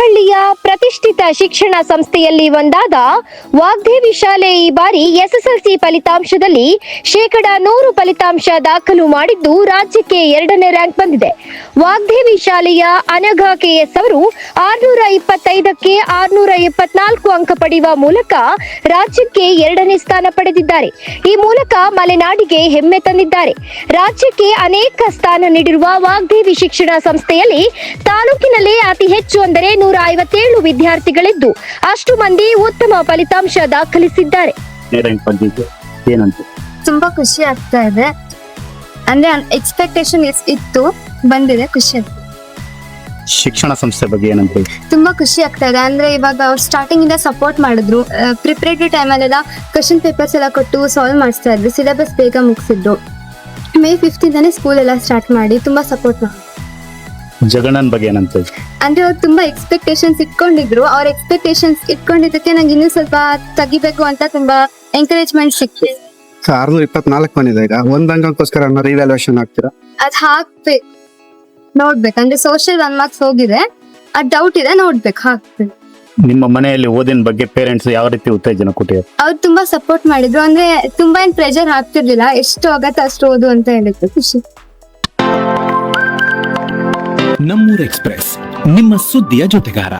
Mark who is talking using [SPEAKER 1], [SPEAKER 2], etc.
[SPEAKER 1] ಹುಬ್ಬಳ್ಳಿಯ ಪ್ರತಿಷ್ಠಿತ ಶಿಕ್ಷಣ ಸಂಸ್ಥೆಯಲ್ಲಿ ಒಂದಾದ ವಾಗ್ದೇವಿ ಶಾಲೆ ಈ ಬಾರಿ ಎಸ್ಎಸ್ಎಲ್ಸಿ ಫಲಿತಾಂಶದಲ್ಲಿ 100% ಫಲಿತಾಂಶ ದಾಖಲು ಮಾಡಿದ್ದು ರಾಜ್ಯಕ್ಕೆ 2ನೇ ರ್ಯಾಂಕ್ ಬಂದಿದೆ. ವಾಗ್ದೇವಿ ಶಾಲೆಯ ಅನಘಾ ಕೆಎಸ್ ಅವರು 625ಕ್ಕೆ 674 ಅಂಕ ಪಡೆಯುವ ಮೂಲಕ ರಾಜ್ಯಕ್ಕೆ 2ನೇ ಸ್ಥಾನ ಪಡೆದಿದ್ದಾರೆ. ಈ ಮೂಲಕ ಮಲೆನಾಡಿಗೆ ಹೆಮ್ಮೆ ತಂದಿದ್ದಾರೆ. ರಾಜ್ಯಕ್ಕೆ ಅನೇಕ ಸ್ಥಾನ ನೀಡಿರುವ ವಾಗ್ದೇವಿ ಶಿಕ್ಷಣ ಸಂಸ್ಥೆಯಲ್ಲಿ ತಾಲೂಕಿನಲ್ಲೇ ಅತಿ ಹೆಚ್ಚು ಅಂದರೆ 157 ವಿದ್ಯಾರ್ಥಿಗಳಿದ್ದು ಅಷ್ಟು ಮಂದಿ ಉತ್ತಮ ಫಲಿತಾಂಶ ದಾಖಲಿಸಿದ್ದಾರೆ.
[SPEAKER 2] ತುಂಬಾ ಖುಷಿ ಆಗ್ತಾ ಇದೆ. ಅಂದ್ರೆ ಎಕ್ಸ್ಪೆಕ್ಟೇಷನ್ ಇತ್ತು, ಬಂದಿದೆ, ಖುಷಿ ಆಗ್ತದೆ.
[SPEAKER 3] ಶಿಕ್ಷಣ ಸಂಸ್ಥೆ ಬಗ್ಗೆ ಏನಂತ?
[SPEAKER 2] ತುಂಬಾ ಖುಷಿ ಆಗ್ತಾ ಇದೆ. ಅಂದ್ರೆ ಇವಾಗ ಅವ್ರು ಸ್ಟಾರ್ಟಿಂಗ್ ಇಂದ ಸಪೋರ್ಟ್ ಮಾಡಿದ್ರು. ಪ್ರಿಪರೇಟರಿ ಟೈಮಲ್ಲೆಲ್ಲ ಕ್ವಶನ್ ಪೇಪರ್ಸ್ ಎಲ್ಲ ಕೊಟ್ಟು ಸಾಲ್ವ್ ಮಾಡಿಸ್ತಾ ಇದ್ರು. ಸಿಲೆಬಸ್ ಬೇಗ ಮುಗಿಸಿದ್ರು. May 15 ಸ್ಕೂಲ್ ಎಲ್ಲ ಸ್ಟಾರ್ಟ್ ಮಾಡಿ ತುಂಬಾ ಸಪೋರ್ಟ್ ಮಾಡಿದ್ರು.
[SPEAKER 3] ಜಗಣ್ಣನ್ ಬಗ್ಗೆ ಏನಂತ?
[SPEAKER 2] ಅಂದ್ರೆ ಅವ್ರು ತುಂಬಾ ಎಕ್ಸ್ಪೆಕ್ಟೇಷನ್ಸ್ ಇಟ್ಕೊಂಡಿದ್ರು. ಅವ್ರ ಎಕ್ಸ್ಪೆಕ್ಟೇಷನ್ಸ್ ಇಟ್ಕೊಂಡಿದ್ದಕ್ಕೆ ನಂಗೆ ಇನ್ನೂ ಸ್ವಲ್ಪ ತೆಗಿಬೇಕು ಅಂತ ತುಂಬಾ ಎಂಕರೇಜ್ಮೆಂಟ್ ಸಿಕ್ತು.
[SPEAKER 4] 624 ಬಂದಿದೆ. ಈಗ ಒಂದ್ ಅಂಕಕ್ಕೋಸ್ಕರ ರಿವ್ಯಾಲ್ಯೂಯೇಷನ್ ಆಗ್ತೀರಾ?
[SPEAKER 2] ಅದ್ ಹಾಕ್ಬೇಕು, ನೋಡ್ಬೇಕು. ಅಂದ್ರೆ ಸೋಷಿಯಲ್ 1 ಮಾರ್ಕ್ಸ್ ಹೋಗಿದೆ, ಅದ್ ಡೌಟ್ ಇದೆ, ನೋಡ್ಬೇಕು, ಹಾಕ್ಬೇಕು.
[SPEAKER 3] ನಿಮ್ಮ ಮನೆಯಲ್ಲಿ ಓದಿನ ಬಗ್ಗೆ ಪೇರೆಂಟ್ಸ್ ಯಾವ ರೀತಿ ಉತ್ತೇಜನ ಕೊಟ್ಟಿದ್ದಾರೆ?
[SPEAKER 2] ಅವ್ರು ತುಂಬಾ ಸಪೋರ್ಟ್ ಮಾಡಿದ್ರು. ಅಂದ್ರೆ ತುಂಬಾ ಏನ್ ಪ್ರೆಷರ್ ಹಾಕ್ತಿರ್ಲಿಲ್ಲ. ಎಷ್ಟು ಆಗತ್ತೆ ಅಷ್ಟು ಓದು ಅಂತ ಹೇಳಿದ್ರು. ಖುಷಿ.
[SPEAKER 5] ನಮ್ಮೂರ್ ಎಕ್ಸ್‌ಪ್ರೆಸ್, ನಿಮ್ಮ ಸುದ್ದಿಯ ಜೊತೆಗಾರ.